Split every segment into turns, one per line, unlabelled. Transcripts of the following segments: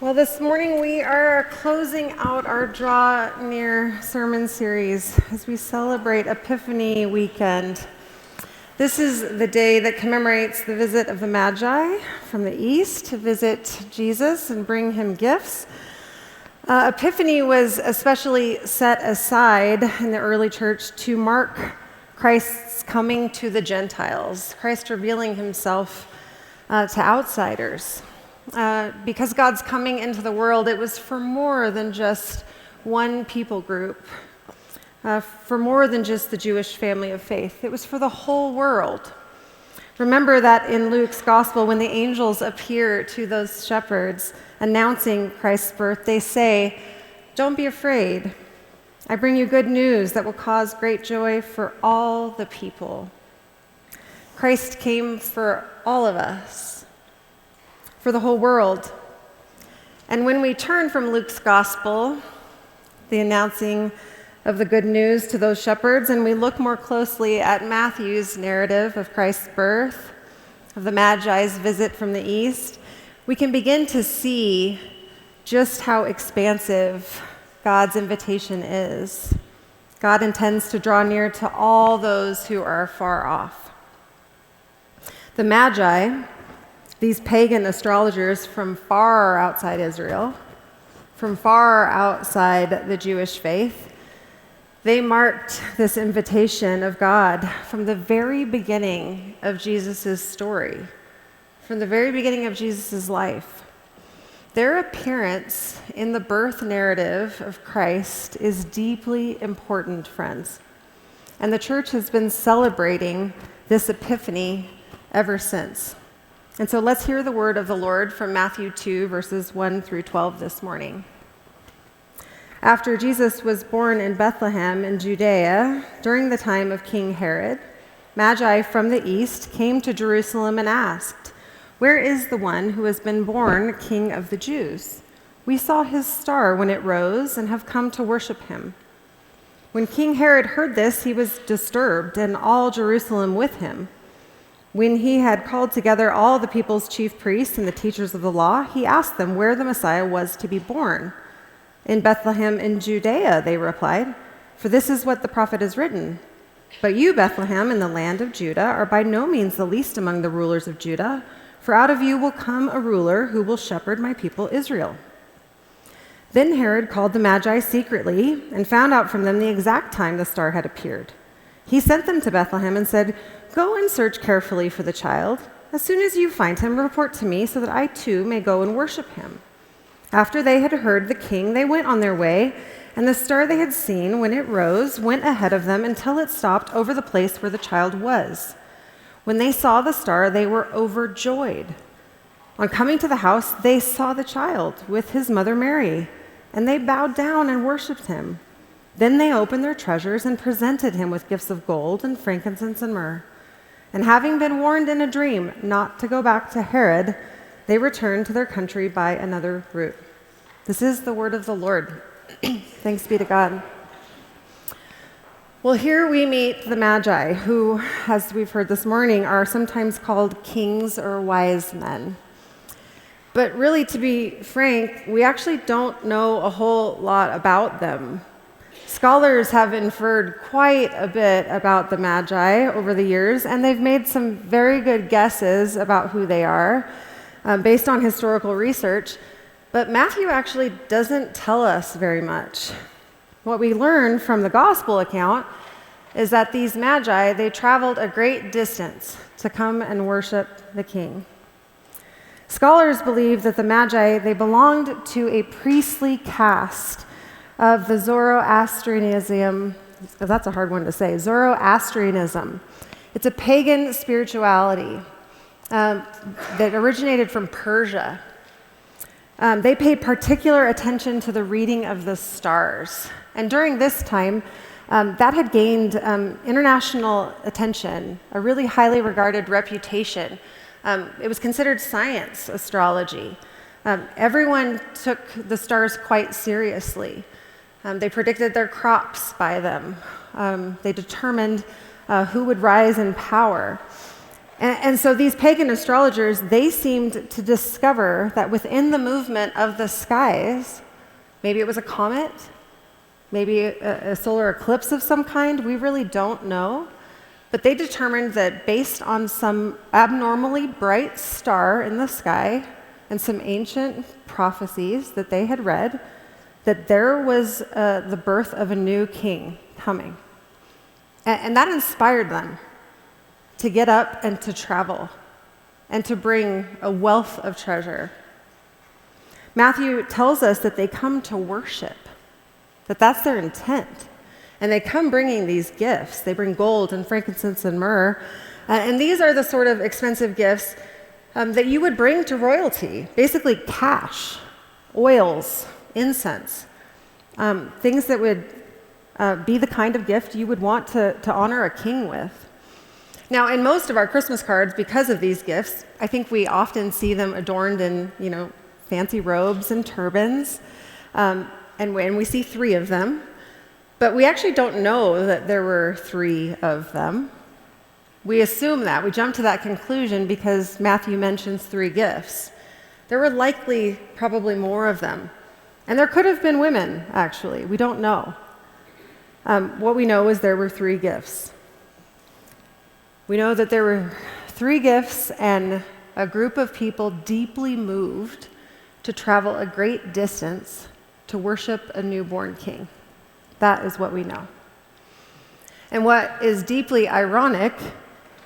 Well, this morning we are closing out our Draw Near sermon series as we celebrate Epiphany weekend. This is the day that commemorates the visit of the Magi from the east to visit Jesus and bring him gifts. Epiphany was especially set aside in the early church to mark Christ's coming to the Gentiles, Christ revealing himself to outsiders. Because God's coming into the world, it was for more than just one people group, for more than just the Jewish family of faith. It was for the whole world. Remember that in Luke's gospel, when the angels appear to those shepherds announcing Christ's birth, they say, "Don't be afraid. I bring you good news that will cause great joy for all the people." Christ came for all of us, for the whole world. And when we turn from Luke's gospel, the announcing of the good news to those shepherds, and we look more closely at Matthew's narrative of Christ's birth, of the Magi's visit from the east, we can begin to see just how expansive God's invitation is. God intends to draw near to all those who are far off. The Magi, these pagan astrologers from far outside Israel, from far outside the Jewish faith, they marked this invitation of God from the very beginning of Jesus' story, from the very beginning of Jesus' life. Their appearance in the birth narrative of Christ is deeply important, friends. And the church has been celebrating this epiphany ever since. And so let's hear the word of the Lord from Matthew 2, verses 1 through 12 this morning. After Jesus was born in Bethlehem in Judea, during the time of King Herod, Magi from the east came to Jerusalem and asked, "Where is the one who has been born King of the Jews? We saw his star when it rose and have come to worship him." When King Herod heard this, he was disturbed, and all Jerusalem with him. When he had called together all the people's chief priests and the teachers of the law, he asked them where the Messiah was to be born. "In Bethlehem in Judea," they replied, "for this is what the prophet has written. But you, Bethlehem, in the land of Judah, are by no means the least among the rulers of Judah, for out of you will come a ruler who will shepherd my people Israel." Then Herod called the Magi secretly and found out from them the exact time the star had appeared. He sent them to Bethlehem and said, "Go and search carefully for the child. As soon as you find him, report to me so that I too may go and worship him." After they had heard the king, they went on their way, and the star they had seen when it rose went ahead of them until it stopped over the place where the child was. When they saw the star, they were overjoyed. On coming to the house, they saw the child with his mother Mary, and they bowed down and worshipped him. Then they opened their treasures and presented him with gifts of gold and frankincense and myrrh. And having been warned in a dream not to go back to Herod, they returned to their country by another route. This is the word of the Lord. Thanks be to God. Well, here we meet the Magi, who, as we've heard this morning, are sometimes called kings or wise men. But really, to be frank, we actually don't know a whole lot about them. Scholars have inferred quite a bit about the Magi over the years, and they've made some very good guesses about who they are based on historical research. But Matthew actually doesn't tell us very much. What we learn from the gospel account is that these Magi, they traveled a great distance to come and worship the king. Scholars believe that the Magi, they belonged to a priestly caste of the Zoroastrianism. That's a hard one to say. Zoroastrianism. It's a pagan spirituality that originated from Persia. They paid particular attention to the reading of the stars. And during this time, that had gained international attention, a really highly regarded reputation. It was considered science astrology. Everyone took the stars quite seriously. They predicted their crops by them. They determined who would rise in power. And so these pagan astrologers, they seemed to discover that within the movement of the skies, maybe it was a comet, maybe a solar eclipse of some kind, we really don't know. But they determined that based on some abnormally bright star in the sky and some ancient prophecies that they had read, that there was the birth of a new king coming. And that inspired them to get up and to travel and to bring a wealth of treasure. Matthew tells us that they come to worship, that that's their intent. And they come bringing these gifts. They bring gold and frankincense and myrrh. And these are the sort of expensive gifts that you would bring to royalty, basically cash, oils, incense, things that would be the kind of gift you would want to honor a king with. Now, in most of our Christmas cards, because of these gifts, I think we often see them adorned in, fancy robes and turbans. And when we see 3 of them, but we actually don't know that there were 3 of them. We assume that. We jump to that conclusion because Matthew mentions 3 gifts. There were likely probably more of them. And there could have been women, actually. We don't know. What we know is there were 3 gifts. We know that there were 3 gifts and a group of people deeply moved to travel a great distance to worship a newborn king. That is what we know. And what is deeply ironic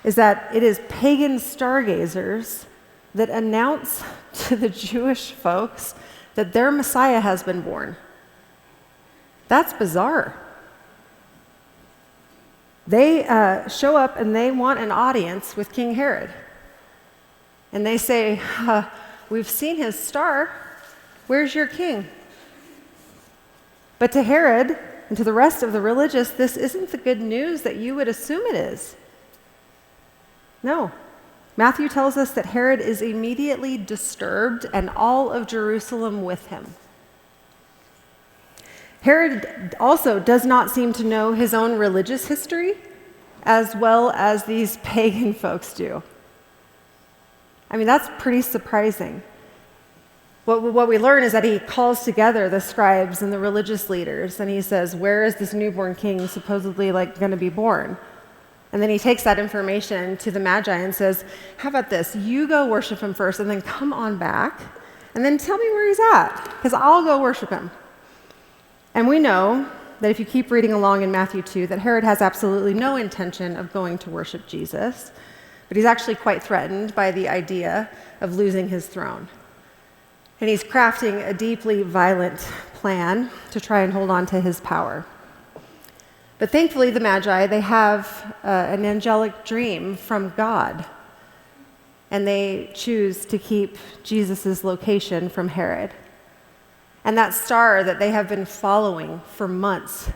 is that it is pagan stargazers that announce to the Jewish folks that their Messiah has been born. That's bizarre. They show up and they want an audience with King Herod. And they say, we've seen his star. Where's your king? But to Herod and to the rest of the religious, this isn't the good news that you would assume it is. No. Matthew tells us that Herod is immediately disturbed and all of Jerusalem with him. Herod also does not seem to know his own religious history as well as these pagan folks do. I mean, that's pretty surprising. What we learn is that he calls together the scribes and the religious leaders, and he says, where is this newborn king supposedly going to be born? And then he takes that information to the Magi and says, how about this? You go worship him first, and then come on back, and then tell me where he's at, because I'll go worship him. And we know that if you keep reading along in Matthew 2, that Herod has absolutely no intention of going to worship Jesus, but he's actually quite threatened by the idea of losing his throne. And he's crafting a deeply violent plan to try and hold on to his power. But thankfully, the Magi, they have an angelic dream from God. And they choose to keep Jesus' location from Herod. And that star that they have been following for months,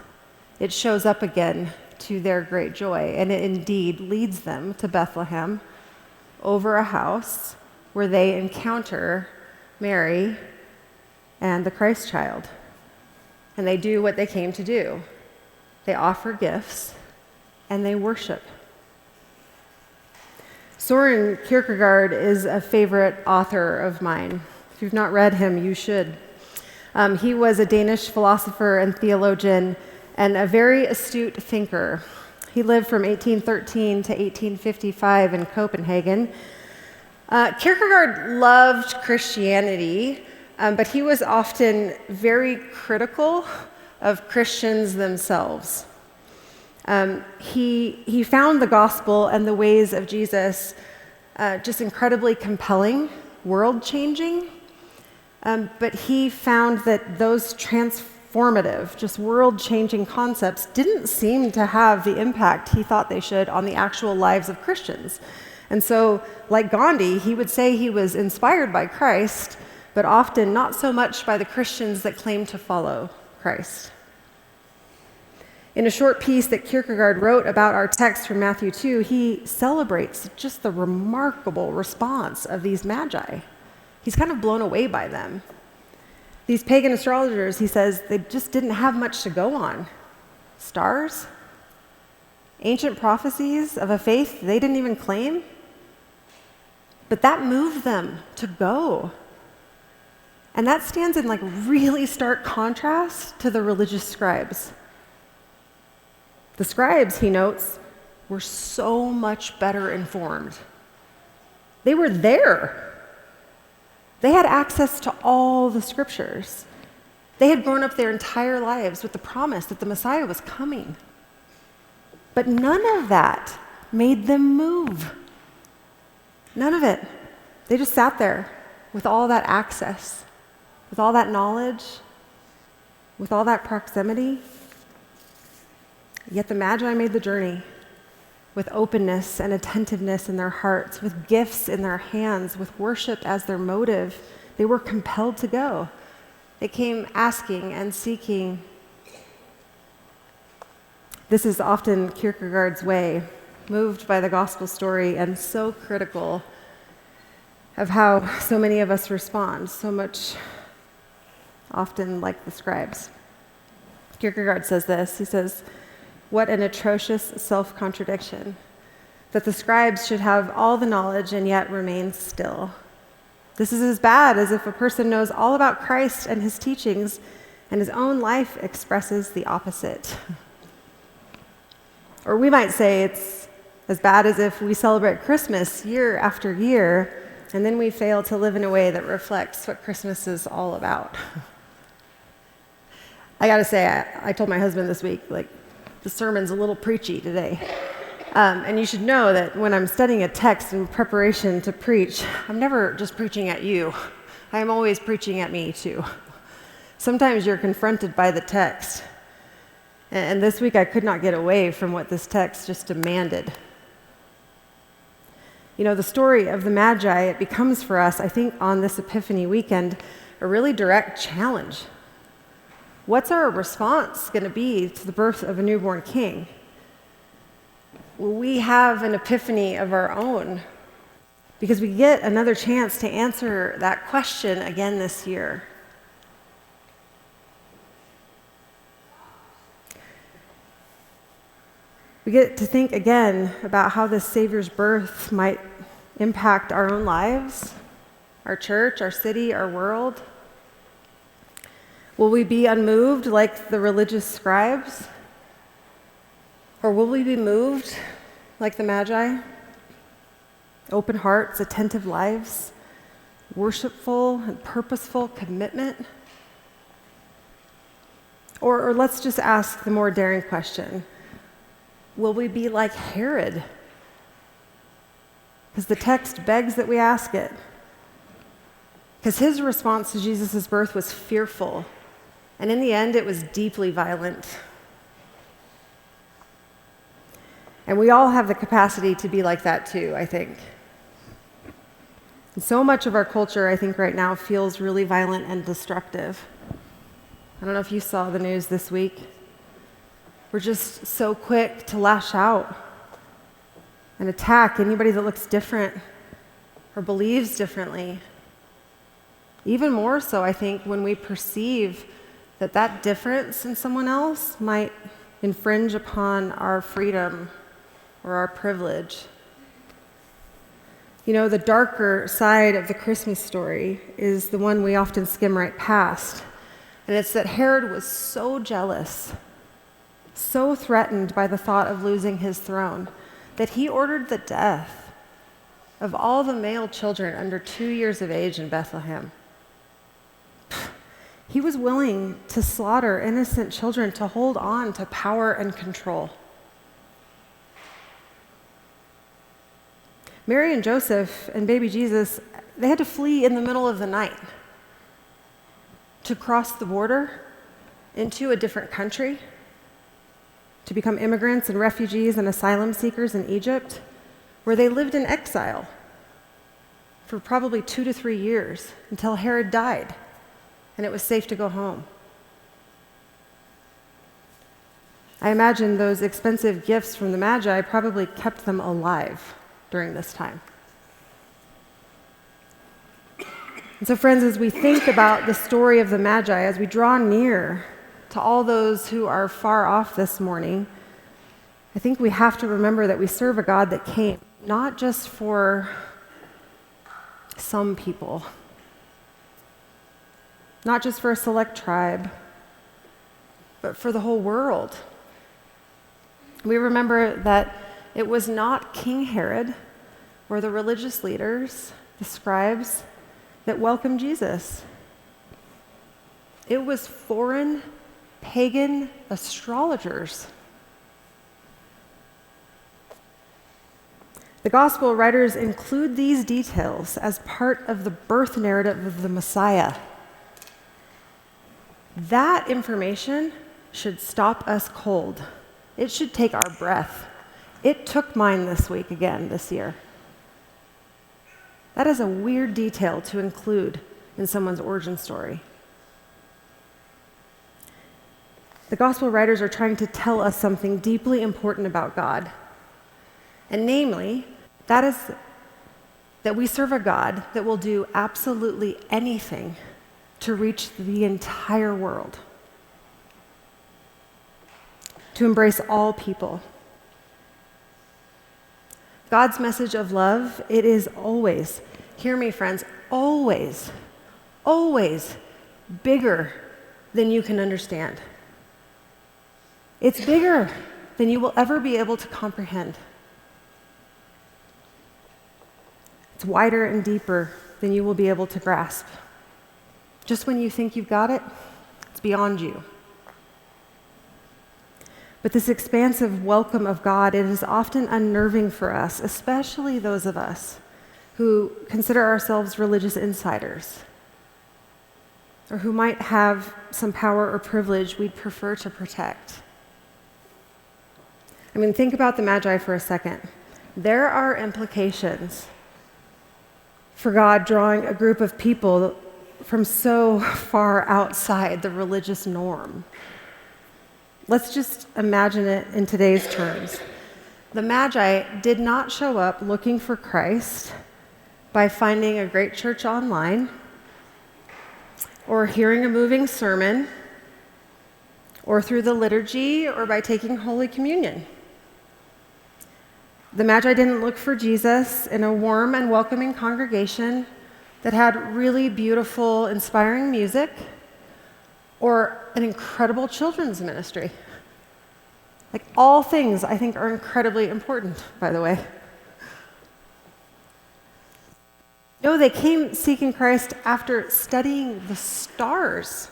it shows up again to their great joy. And it indeed leads them to Bethlehem over a house where they encounter Mary and the Christ child. And they do what they came to do. They offer gifts and they worship. Soren Kierkegaard is a favorite author of mine. If you've not read him, you should. He was a Danish philosopher and theologian and a very astute thinker. He lived from 1813 to 1855 in Copenhagen. Kierkegaard loved Christianity, but he was often very critical of Christians themselves. He found the gospel and the ways of Jesus just incredibly compelling, world-changing, but he found that those transformative, just world-changing concepts didn't seem to have the impact he thought they should on the actual lives of Christians. And so, like Gandhi, he would say he was inspired by Christ, but often not so much by the Christians that claim to follow Christ. In a short piece that Kierkegaard wrote about our text from Matthew 2, he celebrates just the remarkable response of these magi. He's kind of blown away by them. These pagan astrologers, he says, they just didn't have much to go on. Stars? Ancient prophecies of a faith they didn't even claim? But that moved them to go. And that stands in really stark contrast to the religious scribes. The scribes, he notes, were so much better informed. They were there. They had access to all the scriptures. They had grown up their entire lives with the promise that the Messiah was coming. But none of that made them move. None of it. They just sat there with all that access, with all that knowledge, with all that proximity. Yet the Magi made the journey with openness and attentiveness in their hearts, with gifts in their hands, with worship as their motive. They were compelled to go. They came asking and seeking. This is often Kierkegaard's way, moved by the gospel story and so critical of how so many of us respond, so much often like the scribes. Kierkegaard says this, he says, "What an atrocious self-contradiction, that the scribes should have all the knowledge and yet remain still. This is as bad as if a person knows all about Christ and his teachings and his own life expresses the opposite." Or we might say it's as bad as if we celebrate Christmas year after year and then we fail to live in a way that reflects what Christmas is all about. I gotta say, I told my husband this week, the sermon's a little preachy today. And you should know that when I'm studying a text in preparation to preach, I'm never just preaching at you. I am always preaching at me too. Sometimes you're confronted by the text. And this week I could not get away from what this text just demanded. You know, the story of the Magi, it becomes for us, I think, on this Epiphany weekend, a really direct challenge. What's our response going to be to the birth of a newborn king? Will we have an epiphany of our own? Because we get another chance to answer that question again this year. We get to think again about how this Savior's birth might impact our own lives, our church, our city, our world. Will we be unmoved like the religious scribes? Or will we be moved like the Magi? Open hearts, attentive lives, worshipful and purposeful commitment? Or let's just ask the more daring question. Will we be like Herod? Because the text begs that we ask it. Because his response to Jesus' birth was fearful, and in the end, it was deeply violent. And we all have the capacity to be like that too, I think. And so much of our culture, I think, right now feels really violent and destructive. I don't know if you saw the news this week. We're just so quick to lash out and attack anybody that looks different or believes differently. Even more so, I think, when we perceive that that difference in someone else might infringe upon our freedom or our privilege. You know, the darker side of the Christmas story is the one we often skim right past. And it's that Herod was so jealous, so threatened by the thought of losing his throne, that he ordered the death of all the male children under 2 years of age in Bethlehem. He was willing to slaughter innocent children to hold on to power and control. Mary and Joseph and baby Jesus, they had to flee in the middle of the night to cross the border into a different country, to become immigrants and refugees and asylum seekers in Egypt, where they lived in exile for probably 2 to 3 years until Herod died and it was safe to go home. I imagine those expensive gifts from the Magi probably kept them alive during this time. And so, friends, as we think about the story of the Magi, as we draw near to all those who are far off this morning, I think we have to remember that we serve a God that came not just for some people, not just for a select tribe, but for the whole world. We remember that it was not King Herod or the religious leaders, the scribes, that welcomed Jesus. It was foreign, pagan astrologers. The gospel writers include these details as part of the birth narrative of the Messiah. That information should stop us cold. It should take our breath. It took mine this year. That is a weird detail to include in someone's origin story. The gospel writers are trying to tell us something deeply important about God. And namely, that is that we serve a God that will do absolutely anything to reach the entire world, to embrace all people. God's message of love, it is always, hear me friends, always bigger than you can understand. It's bigger than you will ever be able to comprehend. It's wider and deeper than you will be able to grasp. Just when you think you've got it, it's beyond you. But this expansive welcome of God, it is often unnerving for us, especially those of us who consider ourselves religious insiders, or who might have some power or privilege we'd prefer to protect. I mean, think about the Magi for a second. There are implications for God drawing a group of people from so far outside the religious norm. Let's just imagine it in today's terms. The Magi did not show up looking for Christ by finding a great church online or hearing a moving sermon or through the liturgy or by taking Holy Communion. The Magi didn't look for Jesus in a warm and welcoming congregation that had really beautiful, inspiring music or an incredible children's ministry. Like, all things I think are incredibly important, by the way. No, they came seeking Christ after studying the stars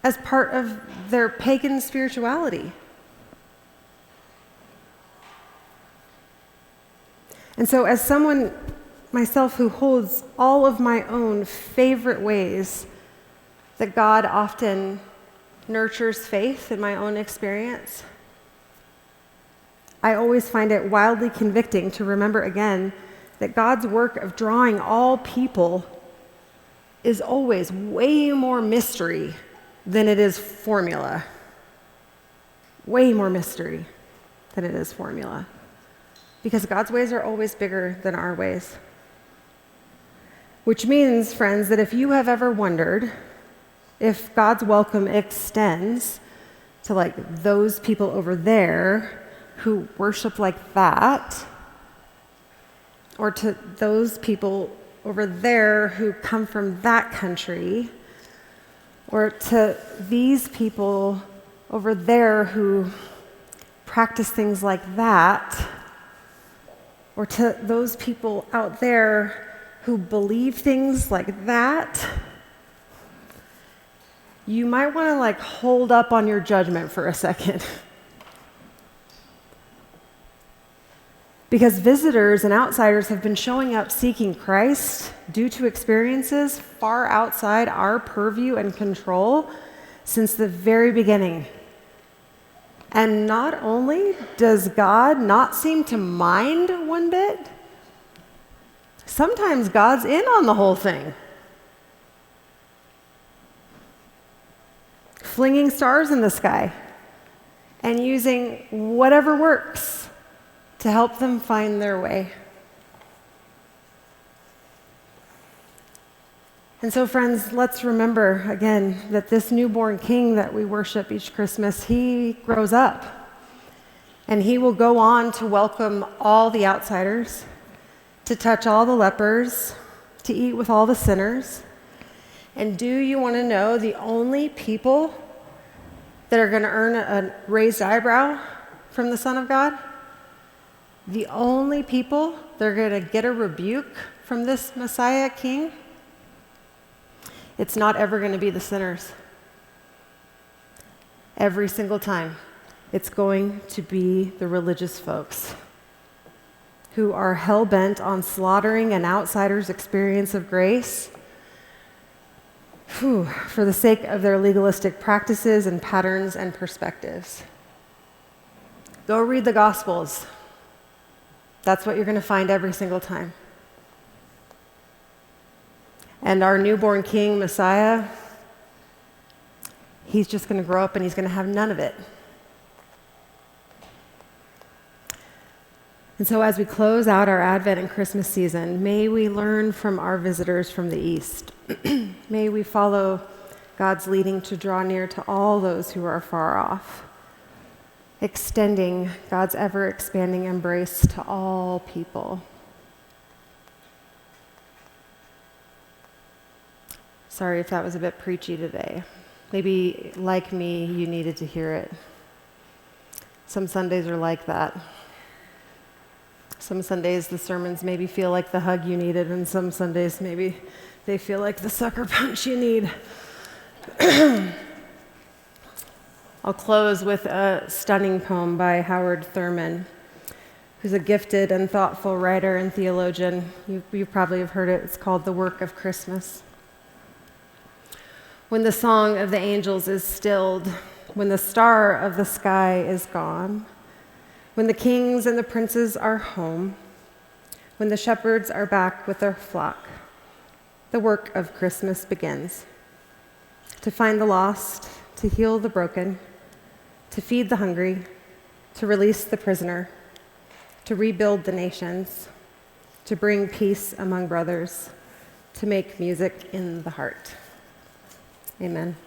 as part of their pagan spirituality. And so, as someone myself who holds all of my own favorite ways that God often nurtures faith in my own experience, I always find it wildly convicting to remember again that God's work of drawing all people is always way more mystery than it is formula. Way more mystery than it is formula. Because God's ways are always bigger than our ways. Which means, friends, that if you have ever wondered if God's welcome extends to like those people over there who worship like that, or to those people over there who come from that country, or to these people over there who practice things like that, or to those people out there who believe things like that, you might want to like hold up on your judgment for a second. Because visitors and outsiders have been showing up seeking Christ due to experiences far outside our purview and control since the very beginning. And not only does God not seem to mind one bit, sometimes God's in on the whole thing. Flinging stars in the sky and using whatever works to help them find their way. And so, friends, let's remember again that this newborn king that we worship each Christmas, he grows up and he will go on to welcome all the outsiders, to touch all the lepers, to eat with all the sinners. And do you want to know the only people that are going to earn a raised eyebrow from the Son of God? The only people that are going to get a rebuke from this Messiah King? It's not ever going to be the sinners. Every single time, it's going to be the religious folks who are hell-bent on slaughtering an outsider's experience of grace for the sake of their legalistic practices and patterns and perspectives. Go read the Gospels. That's what you're going to find every single time. And our newborn King, Messiah, he's just going to grow up and he's going to have none of it. And so as we close out our Advent and Christmas season, may we learn from our visitors from the East. May we follow God's leading to draw near to all those who are far off, extending God's ever-expanding embrace to all people. Sorry if that was a bit preachy today. Maybe, like me, you needed to hear it. Some Sundays are like that. Some Sundays the sermons maybe feel like the hug you needed, and some Sundays maybe they feel like the sucker punch you need. I'll close with a stunning poem by Howard Thurman, who's a gifted and thoughtful writer and theologian. You probably have heard it. It's called The Work of Christmas. When the song of the angels is stilled, when the star of the sky is gone, when the kings and the princes are home, when the shepherds are back with their flock, the work of Christmas begins. To find the lost, to heal the broken, to feed the hungry, to release the prisoner, to rebuild the nations, to bring peace among brothers, to make music in the heart. Amen.